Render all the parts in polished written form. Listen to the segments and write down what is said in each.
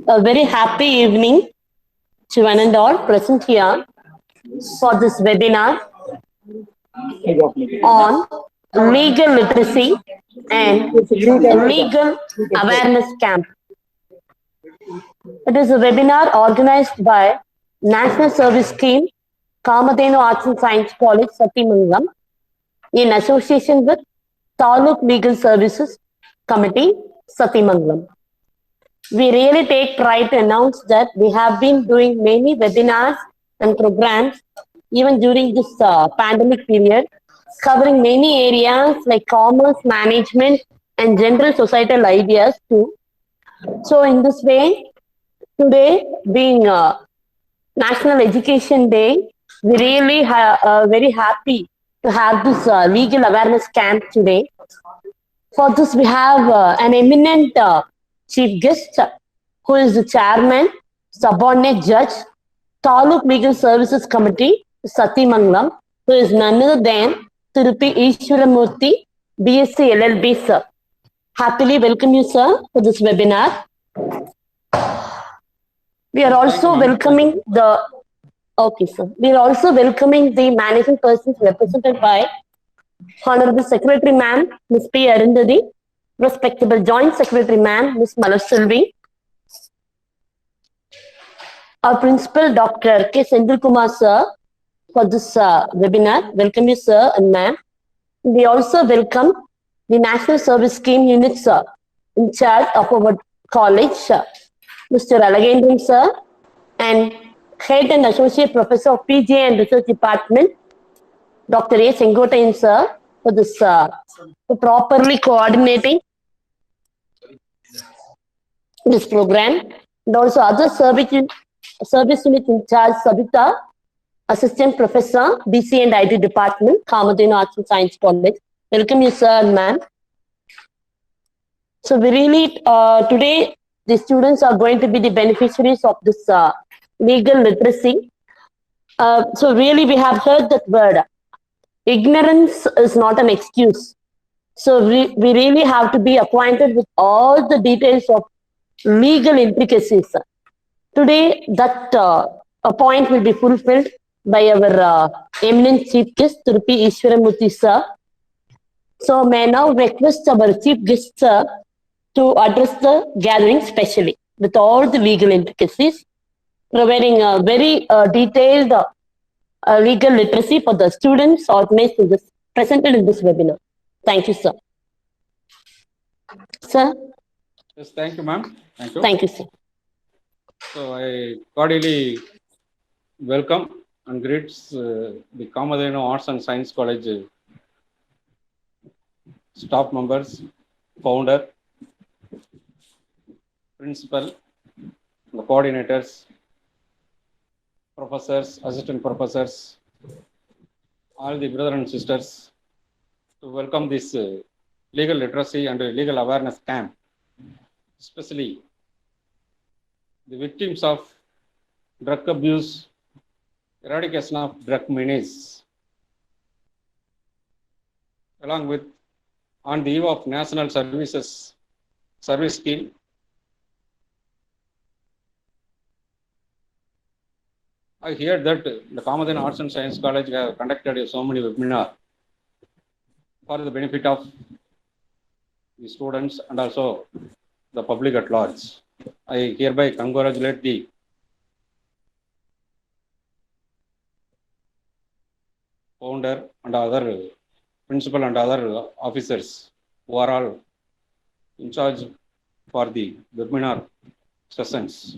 A very happy evening to one and all present here for this webinar on legal literacy and legal awareness camp. It is a webinar organized by National Service Scheme, Kamadhenu Arts and Science College, Satimangalam, in association with Taluk Legal Services Committee, Satimangalam. We really take pride to announce that we have been doing many webinars and programs even during this pandemic period, covering many areas like commerce, management, and general societal ideas too. So, in this way, today being National Education Day, we really very happy to have this legal awareness camp today. For this, we have an eminent chief guest who is the chairman, subordinate judge, Taluk Legal Services Committee, Satimangalam, who is none other than Tirupi Ishwaramurthy, BSc LLB, sir. Happily welcome you, sir, for this webinar. We are also welcoming the okay, sir. We are also welcoming the managing persons represented by Honorable Secretary Ma'am, Ms. P. Arundhati, respectable Joint Secretary Ma'am, Ms. Malar Selvi, our Principal Dr. K. Sendil Kumar, sir, for this webinar. Welcome you, sir and ma'am. We also welcome the National Service Scheme Unit, sir, in charge of our college, Mr. Alagendran, sir, and Head and Associate Professor of PGI and Research Department, Dr. A. Sengotayan, sir, for this for properly coordinating this program, and also other service unit in charge, Sabita, Assistant Professor, BC and IT Department, Kamadhenu Arts and Science College. Welcome you, sir and ma'am. So we really, today, the students are going to be the beneficiaries of this legal literacy. So really, we have heard that word. Ignorance is not an excuse. So we really have to be acquainted with all the details of legal intricacies. Today, that a point will be fulfilled by our eminent chief guest, Tirupi Ishwaramurthy, sir. So may I now request our chief guest, sir, to address the gathering specially with all the legal intricacies, providing a very detailed legal literacy for the students organized in this, presented in this webinar. Thank you, sir. Sir? Yes, thank you, ma'am. Thank you. Thank you, sir. So I cordially welcome and greets the Kamadhenu Arts and Science College staff members, founder, principal, the coordinators, professors, assistant professors, all the brothers and sisters, to welcome this legal literacy and legal awareness camp, especially the victims of drug abuse, eradication of drug menace, along with on the eve of National Service Scheme. I hear that the Kamadhenu Arts and Science College have conducted so many webinars for the benefit of the students and also the public at large. I hereby congratulate the founder and other principal and other officers who are all in charge for the webinar sessions.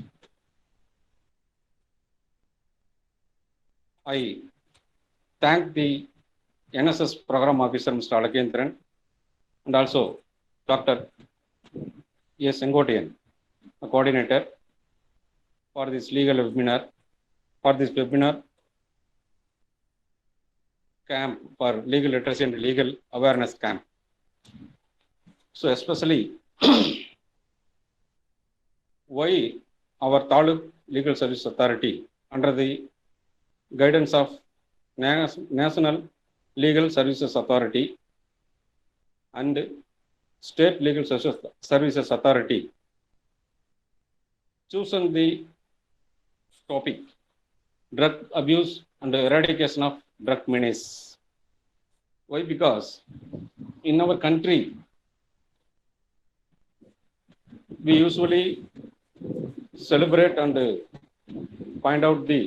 I thank the NSS Program Officer, Mr. Alagendran, and also Dr. A. Sengotayan, a coordinator, for this legal webinar, camp for legal literacy and legal awareness camp. So especially why our Taluk Legal Service Authority, under the guidance of National Legal Services Authority and State Legal Services Authority, chosen the topic drug abuse and eradication of drug menace. Why? Because in our country, we usually celebrate and find out the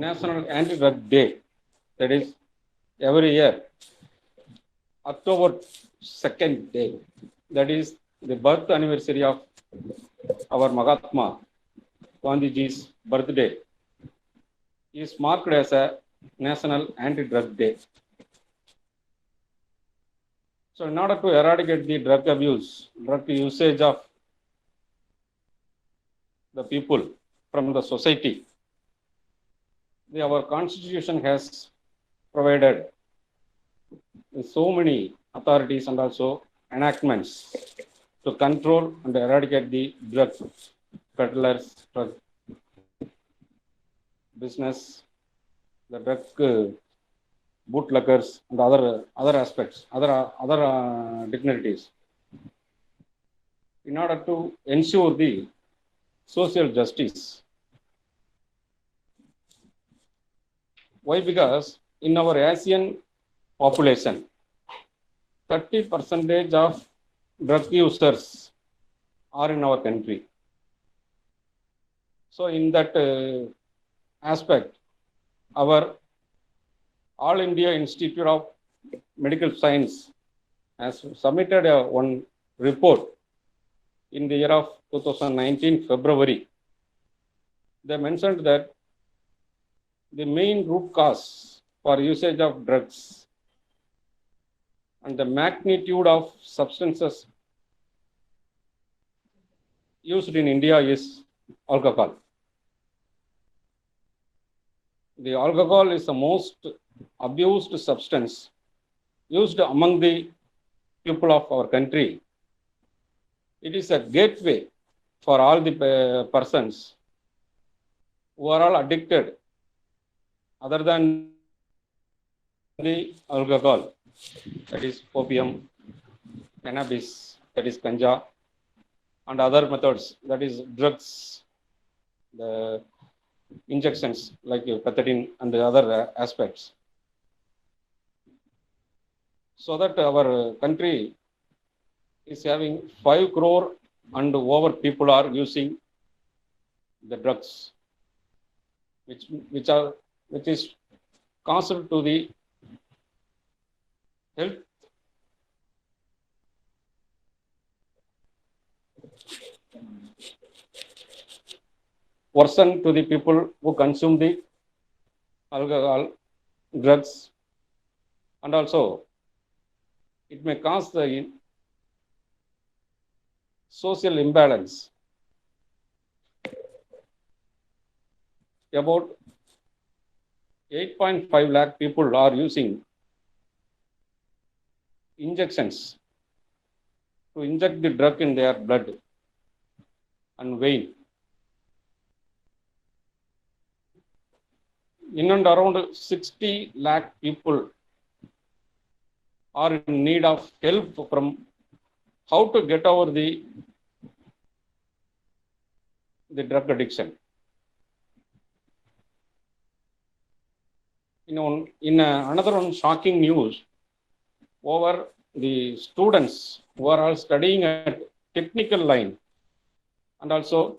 National Anti-Drug Day. That is every year, October 2nd day. That is the birth anniversary of our Mahatma Gandhiji's birthday. Is marked as a National Anti-Drug Day. So in order to eradicate the drug abuse, drug usage of the people from the society, our constitution has provided so many authorities and also enactments to control and eradicate the drug peddlers, drug business, the drug bootleggers, and other aspects, other dignitaries, in order to ensure the social justice. Why? Because in our Asian population, 30% of drug users are in our country. So in that aspect, our All India Institute of Medical Science has submitted one report in the year of 2019 February. They mentioned that the main root cause for usage of drugs and the magnitude of substances used in India is alcohol. The alcohol is the most abused substance used among the people of our country. It is a gateway for all the persons who are all addicted other than the alcohol, that is opium, cannabis, that is ganja, and other methods, that is drugs, the injections like pethidine and the other aspects. So that our country is having 5 crore and over people are using the drugs, which is causal to the health worsen to the people who consume the alcohol, drugs, and also it may cause the social imbalance. About 8.5 lakh people are using injections to inject the drug in their blood and vein. In and around 60 lakh people are in need of help from how to get over the drug addiction. Another one shocking news, over the students who are all studying at technical line and also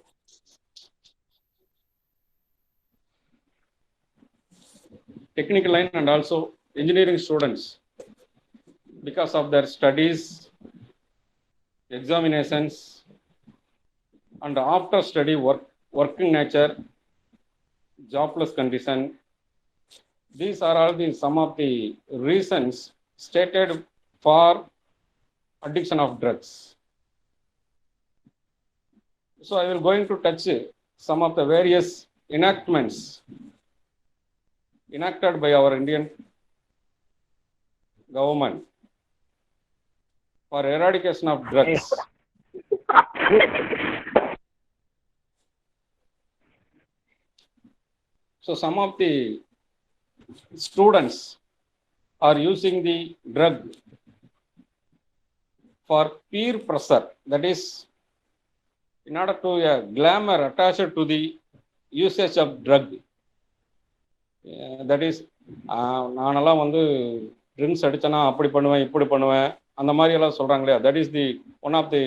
engineering students, because of their studies, examinations, and after study working nature, jobless condition. These are all some of the reasons stated for addiction of drugs. So I will going to touch some of the various enactments enacted by our Indian government for eradication of drugs. So some of the students are using the drug for peer pressure, that is in order to glamour attached to the usage of drug. That is, நானெல்லாம் வந்து drinks அடிச்சேன்னா அப்படி பண்ணுவேன் இப்படி பண்ணுவேன் அந்த மாதிரி எல்லாம் சொல்றாங்க இல்லையா, that is the one of the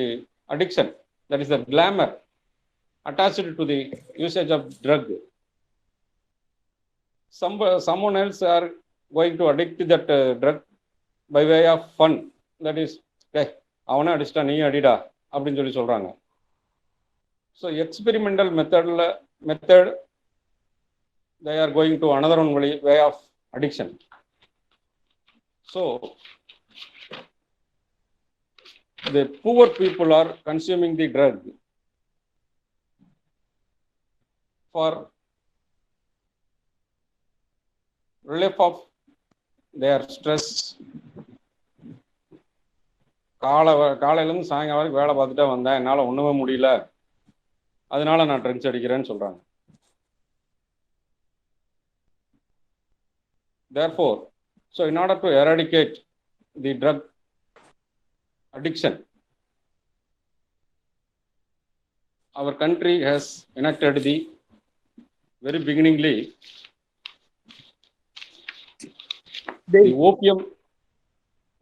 addiction, that is the glamour attached to the usage of drug. Someone else are going to addict that drug by way of fun, that is, அவனே அடிச்சிட்டா நீ அடிடா அப்படின்னு சொல்லி சொல்றாங்க. So experimental method they are going to another one way of addiction. So the poor people are consuming the drug for relief of their stress. காலையிலேருந்து சாயங்காலம் வரைக்கும் வேலை பார்த்துட்டே வந்தேன், என்னால் ஒன்றுமே முடியல, அதனால நான் ட்ரிங்க்ஸ் அடிக்கிறேன்னு சொல்கிறாங்க. Therefore, so in order to eradicate the drug addiction, our country has enacted the very beginningly the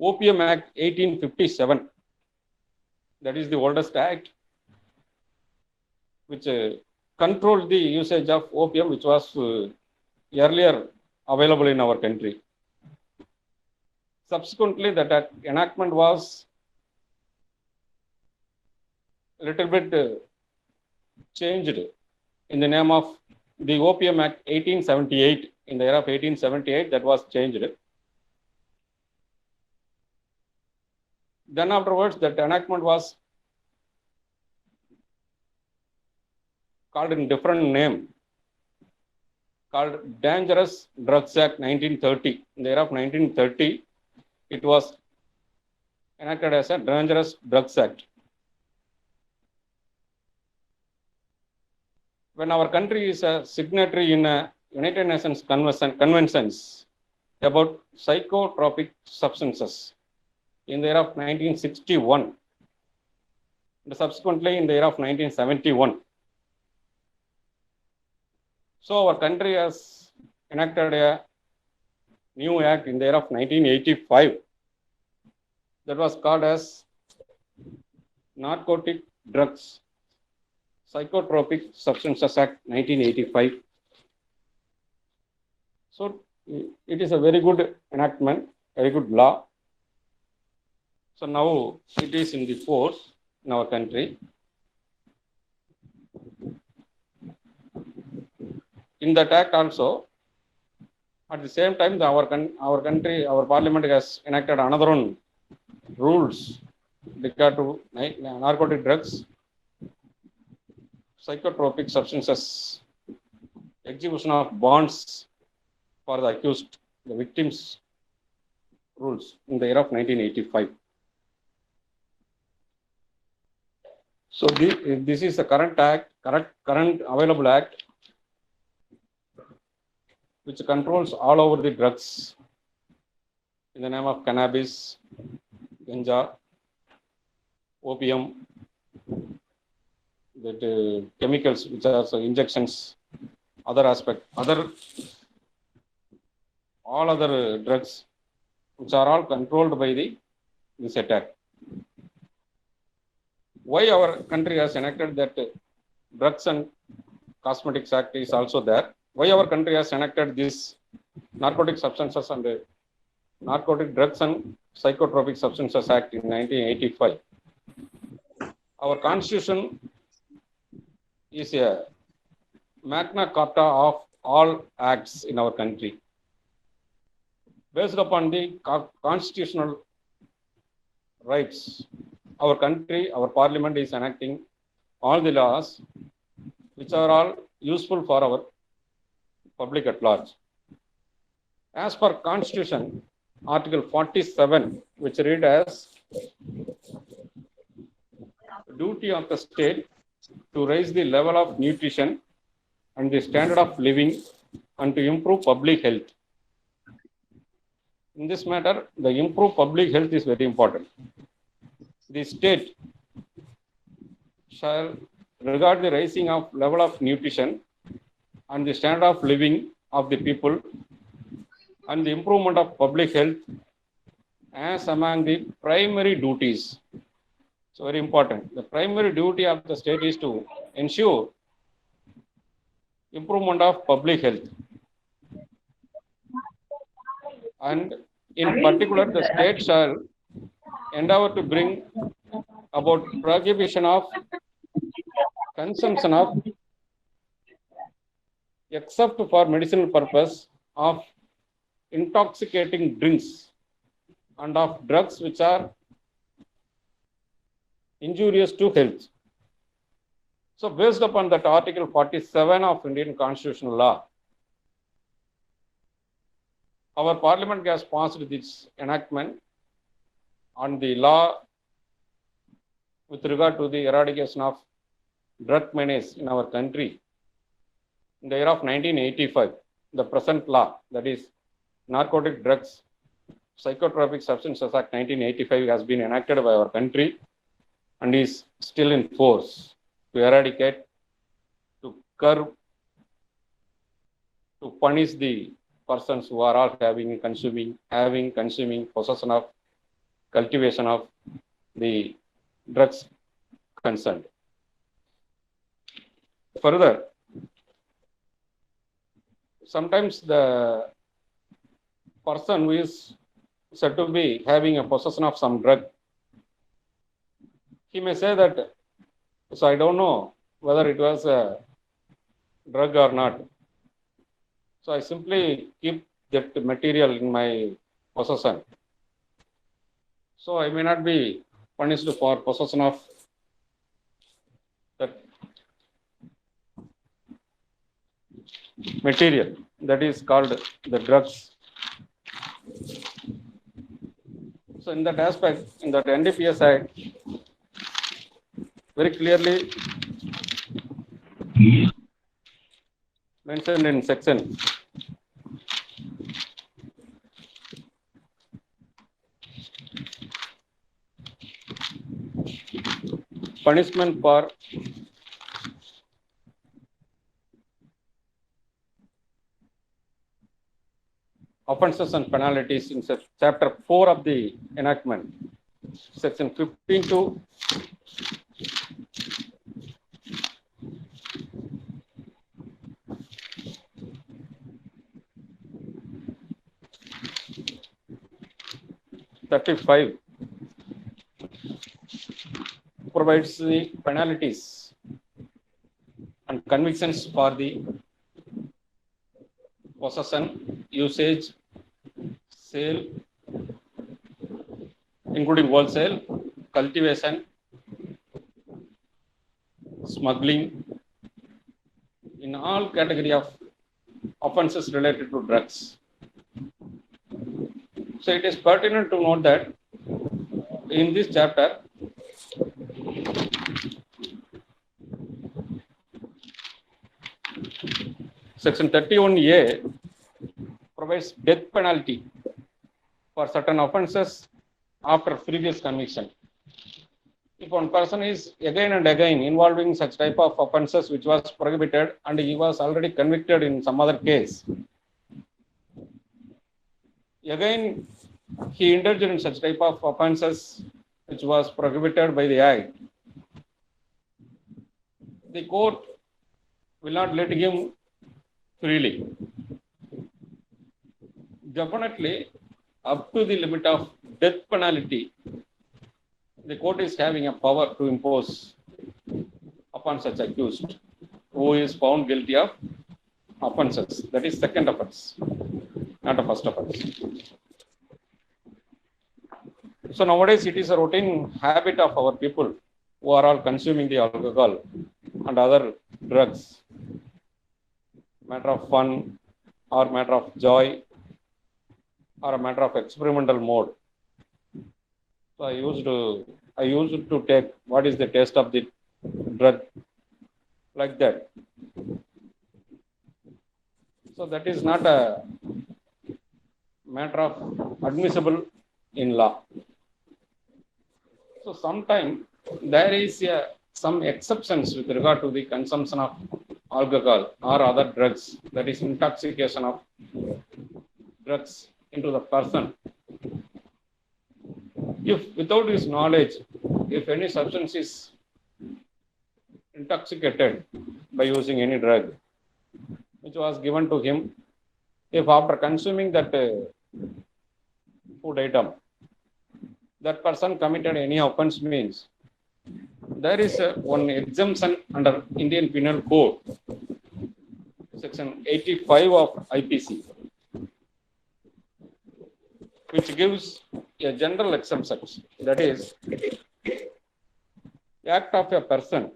Opium Act 1857. That is the oldest act which controlled the usage of opium, which was earlier available in our country. Subsequently, that enactment was a little bit changed in the name of the Opium Act 1878. In the year of 1878, that was changed. Then afterwards, that enactment was called in different name, called Dangerous Drugs Act 1930. In the year of 1930, it was enacted as a Dangerous Drugs Act. When our country is a signatory in a United Nations conventions about psychotropic substances in the year of 1961, and subsequently in the year of 1971. So our country has enacted a new act in the year of 1985 that was called as Narcotic Drugs Psychotropic Substances Act 1985. So it is a very good enactment, very good law. So now it is in the force in our country. In that act also, at the same time, our country, our parliament has enacted another one rules regard to narcotic drugs, psychotropic substances, execution of bonds for the accused, the victims rules in the year of 1985. So this is the current act, current available act, which controls all over the drugs in the name of cannabis, ganja, opium, that chemicals which are injections, other aspect, all other drugs which are all controlled by this act. Why our country has enacted that Drugs and Cosmetics Act is also there? Why our country has enacted this Narcotic Substances and Narcotic Drugs and Psychotropic Substances Act in 1985? Our constitution is a Magna Carta of all acts in our country. Based upon the constitutional rights, our country, our parliament is enacting all the laws which are all useful for our public at large. As per Constitution, Article 47, which read as duty of the state to raise the level of nutrition and the standard of living and to improve public health. In this matter, the improved public health is very important. The state shall regard the rising of level of nutrition and the standard of living of the people and the improvement of public health as among the primary duties. So very important. The primary duty of the state is to ensure improvement of public health. And in particular, the state shall endeavor to bring about prohibition of consumption of, except for medicinal purpose, of intoxicating drinks and of drugs which are injurious to health. So based upon that Article 47 of Indian Constitutional Law, our Parliament has passed this enactment on the law with regard to the eradication of drug menace in our country in the year of 1985. The present law, that is Narcotic Drugs Psychotropic Substances Act 1985, has been enacted by our country and is still in force to eradicate, to curb, to punish the persons who are all having, consuming, possession of, cultivation of the drugs concerned. Further, sometimes the person who is said to be having a possession of some drug, he may say that, so I don't know whether it was a drug or not. So I simply keep that material in my possession. So I may not be punished for possession of that material that is called the drugs. So in that aspect, in that NDPS Act, very clearly mentioned in section 1 punishment for offences and penalties in chapter 4 of the enactment, section 15 to 35 provides the penalties and convictions for the possession, usage, sale, including wholesale, cultivation, smuggling, in all category of offences related to drugs. So it is pertinent to note that in this chapter, section 31A provides death penalty for certain offences after previous conviction. If one person is again and again involving such type of offences which was prohibited and he was already convicted in some other case, again he indulged in such type of offences which was prohibited by the Act, the court will not let him freely. Definitely, up to the limit of death penalty, the court is having a power to impose upon such accused who is found guilty of offences. That is second offence, not a first offence. So nowadays it is a routine habit of our people who are all consuming the alcohol and other drugs, matter of fun or matter of joy or a matter of experimental mode. So I used to take what is the taste of the drug, like that. So that is not a matter of admissible in law. So sometimes there is a some exceptions with regard to the consumption of alcohol or other drugs, that is intoxication of drugs into the person. If without his knowledge, if any substance is intoxicated by using any drug which was given to him, if after consuming that food item, that person committed any offense, means there is one exemption under Indian Penal Code, section 85 of IPC, which gives a general exemption, that is, act of a person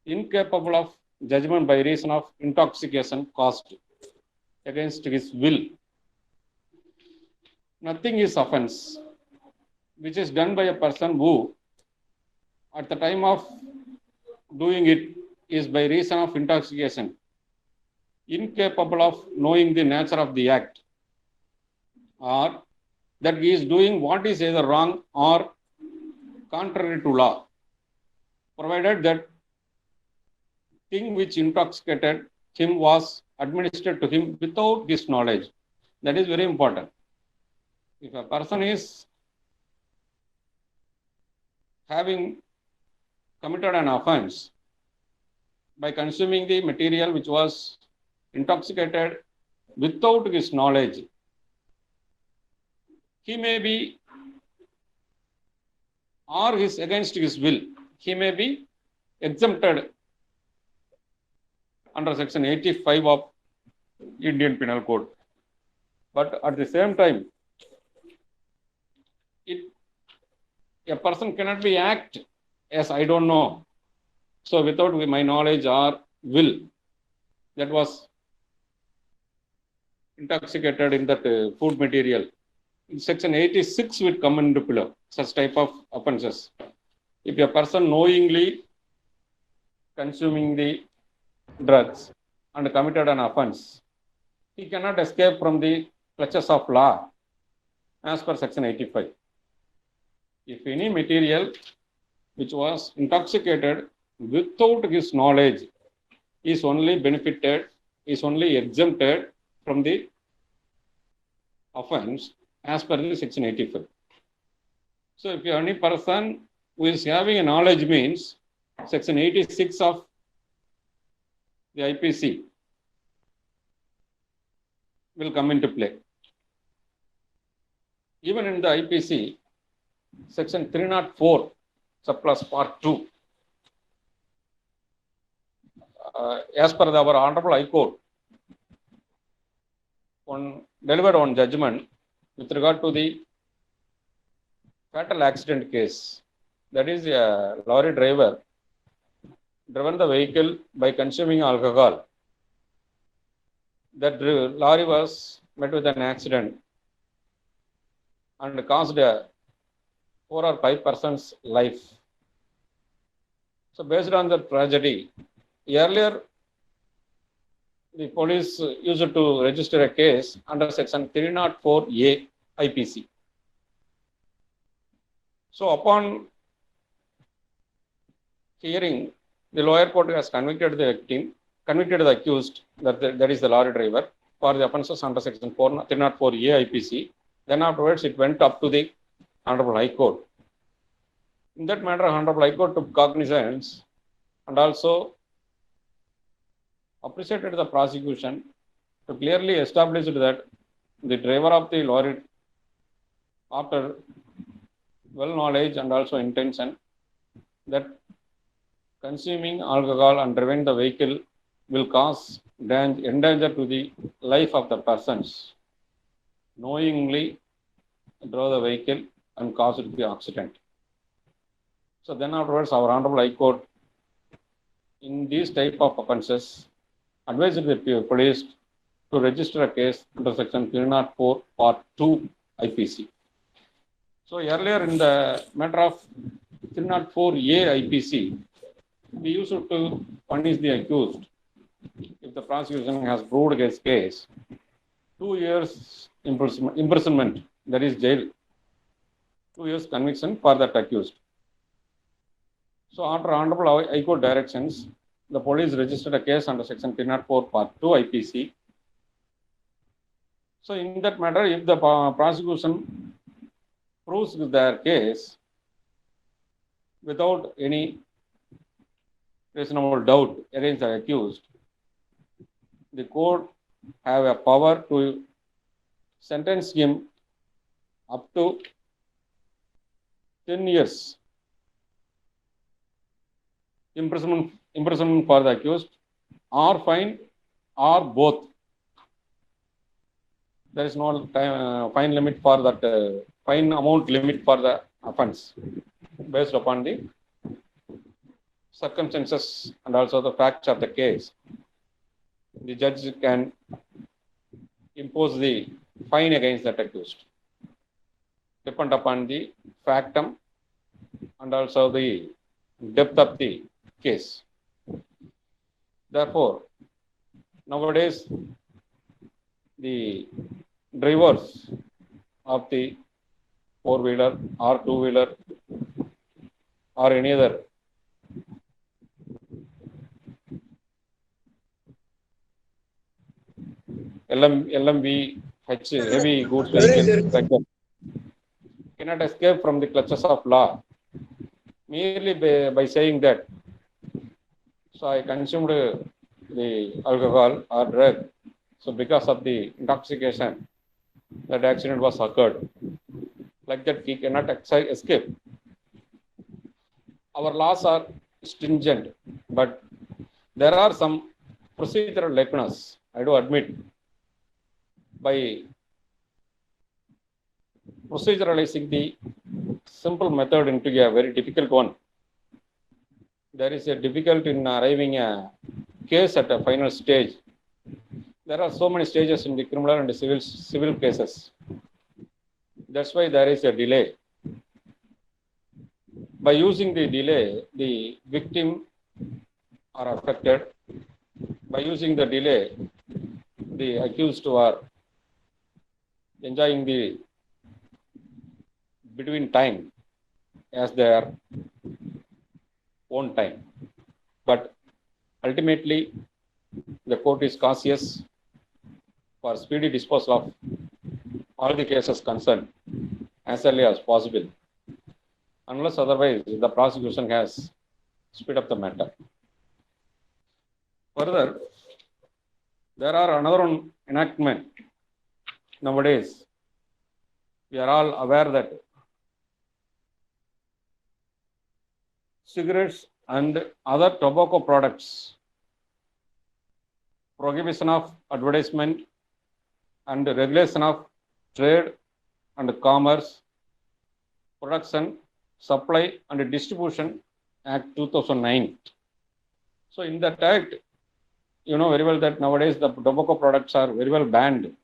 incapable of judgment by reason of intoxication caused against his will. Nothing is offense which is done by a person who, at the time of doing it, is by reason of intoxication incapable of knowing the nature of the act, or that he is doing what is either wrong or contrary to law, provided that thing which intoxicated him was administered to him without his knowledge. That is very important. If a person is having committed an offense by consuming the material which was intoxicated without his knowledge, he may be, or is against his will, he may be exempted under section 85 of Indian Penal Code. But at the same time, a person cannot be act as I don't know. So without my knowledge or will, that was intoxicated in that food material. Section 86 will come into play, such type of offences. If a person knowingly consuming the drugs and committed an offense, he cannot escape from the clutches of law as per section 85. If any material which was intoxicated without his knowledge is only benefited, is only exempted from the offense as per the section 85. So if any person who is having a knowledge, means section 86 of the IPC will come into play. Even in the IPC, section 304, surplus part 2, as per our Honorable High Court, delivered on judgment with regard to the fatal accident case. That is, a lorry driver driven the vehicle by consuming alcohol. That lorry was met with an accident and caused 4 or 5 persons' life. So based on the tragedy, earlier the police used to register a case under section 304A IPC. So upon hearing, the lower court has convicted the victim, convicted the accused, that is the lorry driver, for the offences under section 304A IPC. Then afterwards it went up to the Honorable High Court. In that matter, Honorable High Court took cognizance and also appreciated the prosecution to clearly establish that the driver of the lorry, after well knowledge and also intention that consuming alcohol and driving the vehicle will cause endanger to the life of the persons, knowingly drove the vehicle and caused the accident. So then afterwards, our Honorable High Court, in these type of offences, advised the police to register a case under section 304 part 2 IPC. So earlier in the matter of 304A IPC, we used to punish the accused if the prosecution has proved his case 2 years imprisonment, that is jail, 2 years conviction for that accused. So after Honorable High Court directions, the police registered a case under Section 304 Part 2 IPC. So in that matter, if the prosecution proves their case without any reasonable doubt against the accused, the court have a power to sentence him up to 10 years imprisonment for the accused, or fine, or both. There is no fine limit for that, fine amount limit for the offense, based upon the circumstances and also the facts of the case. The judge can impose the fine against that accused, depend upon the factum and also the depth of the case. Therefore, nowadays, the drivers of the four-wheeler or two-wheeler or any other LMV, heavy goods vehicle, like that, cannot escape from the clutches of law merely by saying that, so I consumed the alcohol or drug, so because of the intoxication, that accident was occurred. Like that, he cannot escape. Our laws are stringent, but there are some procedural lacunas, I do admit. By proceduralizing the simple method into a very difficult one, there is a difficulty in arriving a case at a final stage. There are so many stages in the criminal and civil cases. That's why there is a delay. By using the delay, the victim are affected. By using the delay, the accused are enjoying the between time as their own time. But ultimately, the court is cautious for speedy disposal of all the cases concerned as early as possible, unless otherwise the prosecution has speed up the matter. Further, there are another one enactment nowadays. We are all aware that cigarettes and other tobacco products, prohibition of advertisement and regulation of trade and commerce, production, supply and distribution Act 2009. So in that act, you know very well that nowadays the tobacco products are very well banned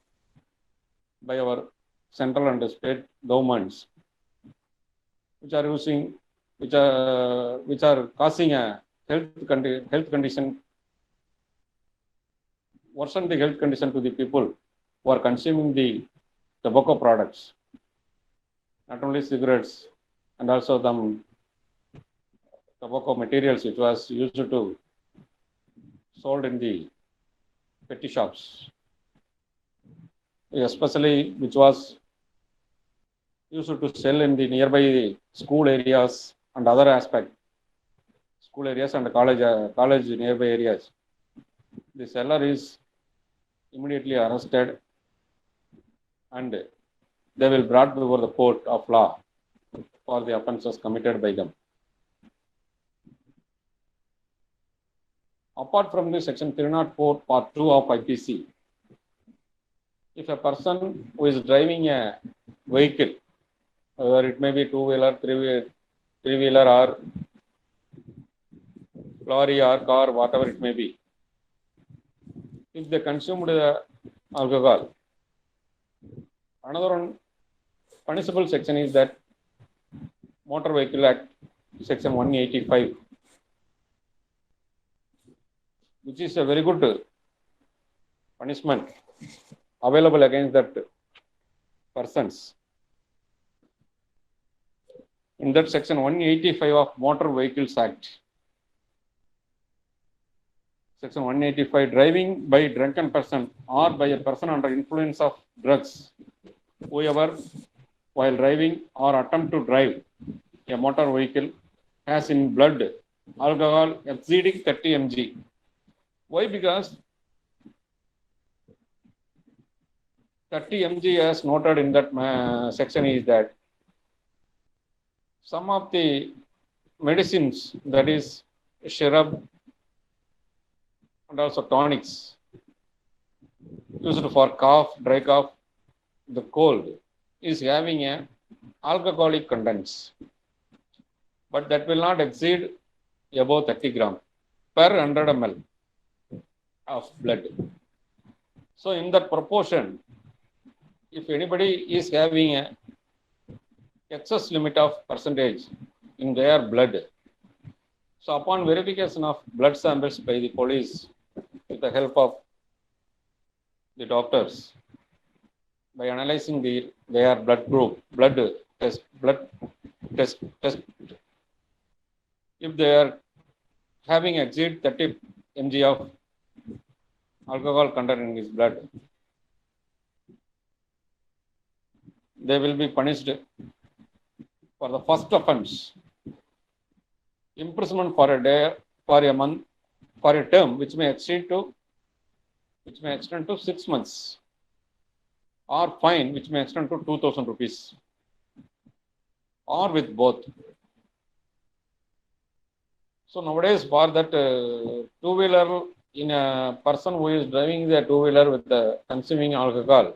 by our central and state governments, which are causing a health condition, worsen the health condition to the people who are consuming the tobacco products, not only cigarettes and also the tobacco materials which was used to sold in the petty shops, especially which was used to sell in the nearby school areas and other aspect, school areas and college nearby areas. The seller is immediately arrested and they will brought before the court of law for the offences committed by them. Apart from the Section 304 Part 2 of IPC, if a person who is driving a vehicle, whether it may be two-wheeler, three-wheeler or lorry or car, whatever it may be, if they consumed alcohol, another one punishable section is that Motor Vehicle Act Section 185, which is a very good punishment available against that persons. in that section 185 of Motor Vehicles Act. Section 185, driving by drunken person or by a person under influence of drugs, whoever while driving or attempt to drive a motor vehicle has in blood alcohol exceeding 30 mg. Why? Because 30 mg as noted in that section is that some of the medicines, that is syrup and also tonics used for cough, dry cough, the cold, is having a alcoholic contents, but that will not exceed above 30 gram per 100 ml of blood. So in that proportion, if anybody is having a excess limit of percentage in their blood, so upon verification of blood samples by the police with the help of the doctors, by analyzing their blood group, blood test, if they are having exceed 30 mg of alcohol content in his blood, they will be punished for the first offense, imprisonment for a day, for a month, for a term which may extend to 6 months, or fine which may extend to 2,000 rupees, or with both. So nowadays, for that two-wheeler, in a person who is driving the two-wheeler with the consuming alcohol,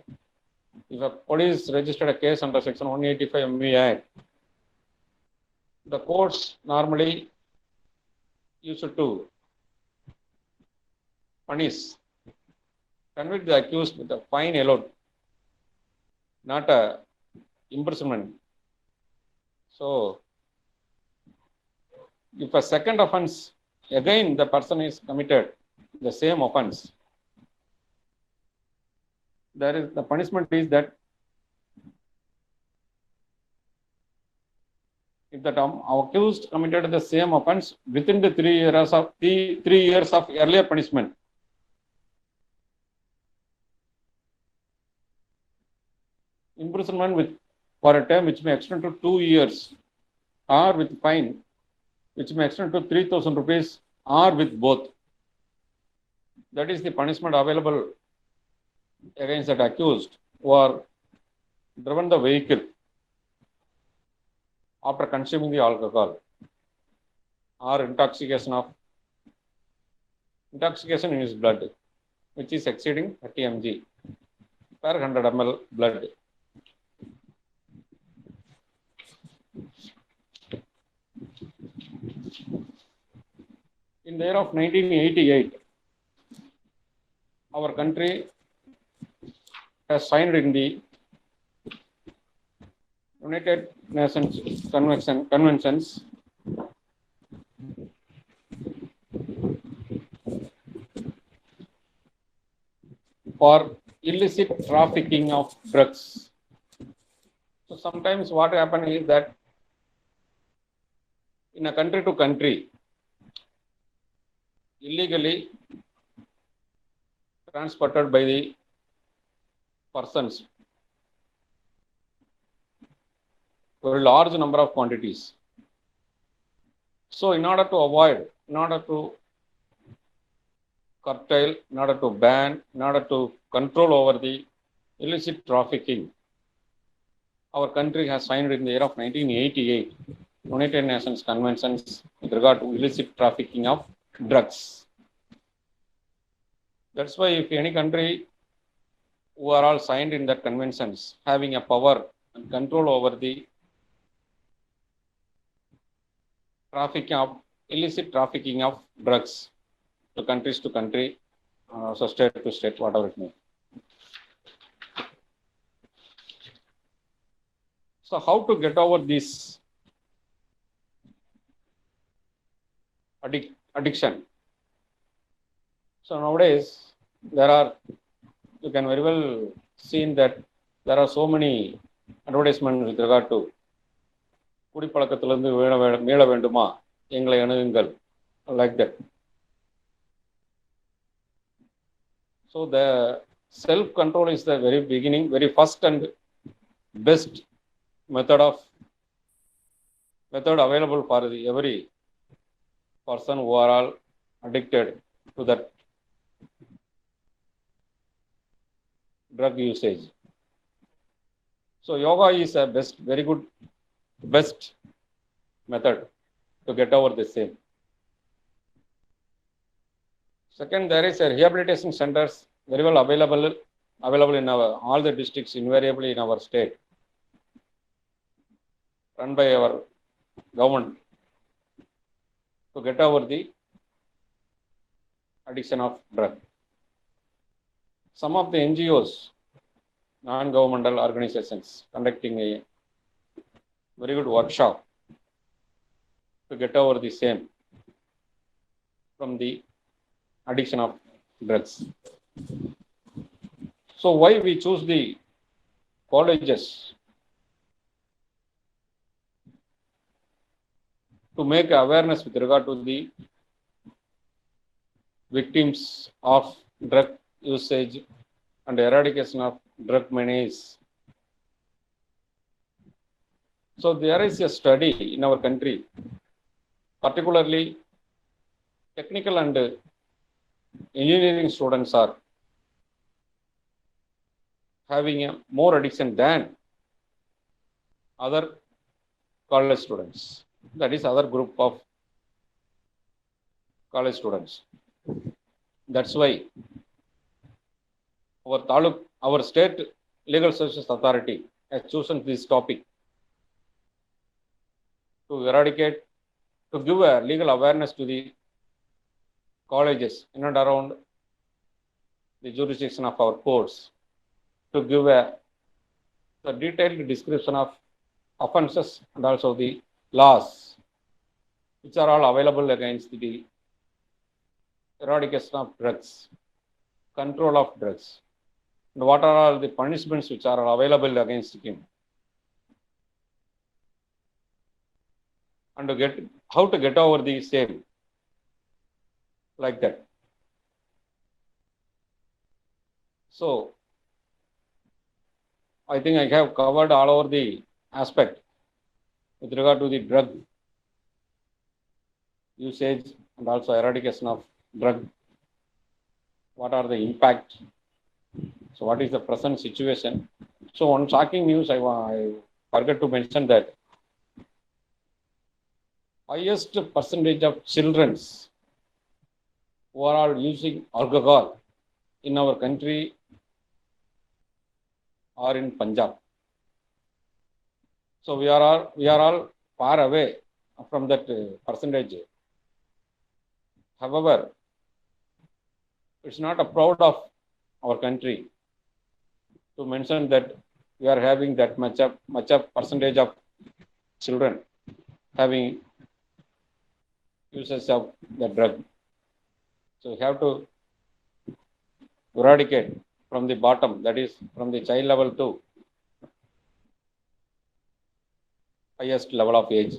if a police registered a case under section 185 MV Act, the courts normally used to punish, convict the accused with a fine alone, not a imprisonment. So if a second offense, again the person is committed the same offense, there is the punishment is that if the accused committed the same offense within the 3 years of earlier punishment, imprisonment with for a term which may extend to 2 years, or with fine which may extend to 3,000 rupees, or with both. That is the punishment available against that accused who are driven the vehicle after consuming the alcohol, or intoxication in his blood, which is exceeding 30 mg per 100 ml blood. In the year of 1988, our country has signed in the United Nations conventions for illicit trafficking of drugs. So sometimes what happens is that in a country to country, illegally transported by the persons for a large number of quantities. So in order to curtail, in order to ban, in order to control over the illicit trafficking, our country has signed in the year of 1988 United Nations conventions with regard to illicit trafficking of drugs. That's why if any country who are all signed in that conventions having a power and control over the illicit trafficking of drugs to country, so state to state, whatever it may. So how to get over this addiction? So nowadays, you can very well see that there are so many advertisements with regard to குடிப்பழக்கத்திலிருந்து மீள வேண்டுமா, எங்களை அணுகுங்கள், like that. So the self control is the very beginning, very first and best method available for every person who are all addicted to that drug usage. So yoga is a very good method to get over the same. Second, there is a rehabilitation centers very well available in all the districts, invariably in our state, run by our government to get over the addiction of drug. Some of the NGOs, non-governmental organizations, conducting a very good workshop to get over the same from the addiction of drugs. So why we choose the colleges to make awareness with regard to the victims of drug usage and eradication of drug menace. So there is a study in our country, particularly technical and engineering students are having a more addiction than other college students. That is other group of college students. That's why our state legal services authority has chosen this topic to eradicate, to give a legal awareness to the colleges in and around the jurisdiction of our courts, to give a detailed description of offenses and also the laws which are all available against the eradication of drugs, control of drugs, and what are all the punishments which are available against him, and how to get over the same, like that. So I think I have covered all over the aspect with regard to the drug usage and also eradication of drug. What are the impact? So what is the present situation? So on shocking news, I forgot to mention that highest percentage of children who are all using alcohol in our country are in Punjab. So we are all far away from that percentage. However, it's not a proud of our country to mention that we are having that much of percentage of children having uses of the drug. So we have to eradicate from the bottom, that is from the child level to highest level of age.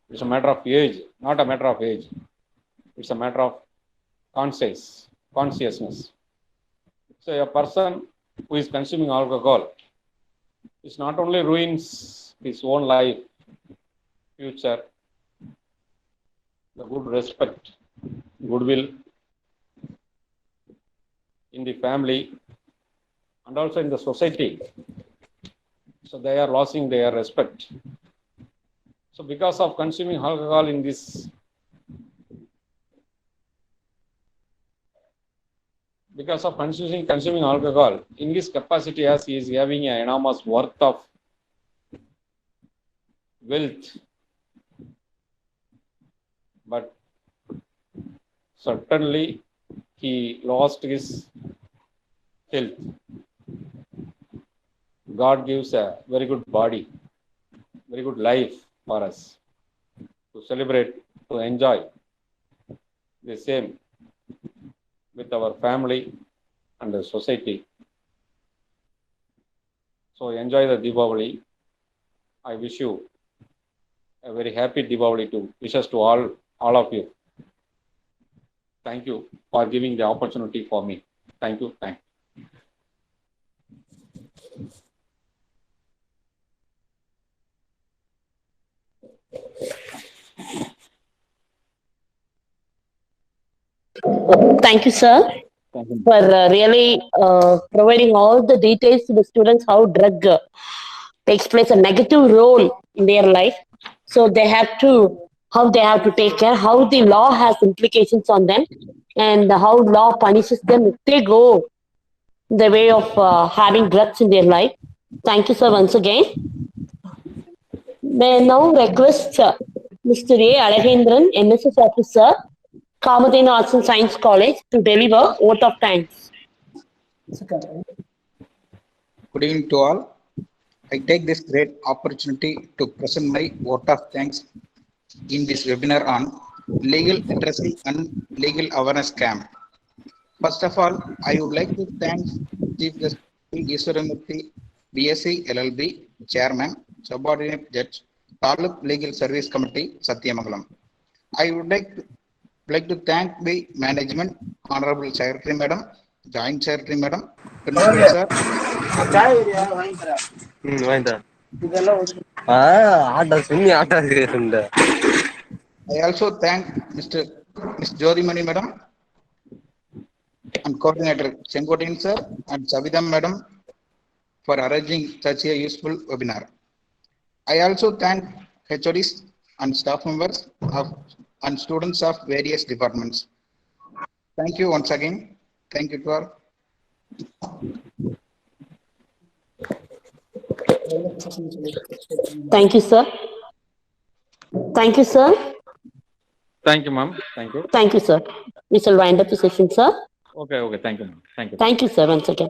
It's a matter of age, not a matter of age. It's a matter of consciousness. So a person who is consuming alcohol is not only ruins his own life, future, the good respect, goodwill in the family and also in the society. So they are losing their respect. So because of consuming alcohol in this, because of consuming alcohol in this capacity, as he is having an enormous worth of wealth, but certainly he lost his health. God gives a very good body, very good life for us to celebrate, to enjoy the same with our family and the society. So enjoy the Deepavali. I wish you a very happy Diwali to wishes to all of you. Thank you for giving the opportunity for me. Thank you. Thank you. Thank you, sir, Thank you. for really providing all the details to the students how drug takes place a negative role in their life. So they have to how they have to take care, how the law has implications on them, and how law punishes them if they go the way of having drugs in their life. Thank you, sir, once again. May I now request Mr. A. Alagendran, NSS officer, Kamadena Arts and Science College, to deliver vote of thanks. Good evening to all. I take this great opportunity to present my vote of thanks in this webinar on legal literacy and legal awareness camp. First of all, I would like to thank Chief Justice Iswaramurthy, BSc LLB, Chairman, Subordinate Judge, Taluk Legal Service Committee, Satyamagalam. I would like to thank the management, Honorable Secretary Madam, Joint Secretary Madam, Principal Sir. I also thank Ms. Jodhimani Madam and Coordinator Sengotin Sir and Savidam Madam for arranging such a useful webinar. I also thank HODs and staff members and students of various departments. Thank you once again. Thank you to all. Thank you, sir. Thank you, sir. Thank you, ma'am. Thank you. Thank you, sir. We shall wind up the session, sir. Okay. Thank you, ma'am. Thank you. Thank you, sir, once again.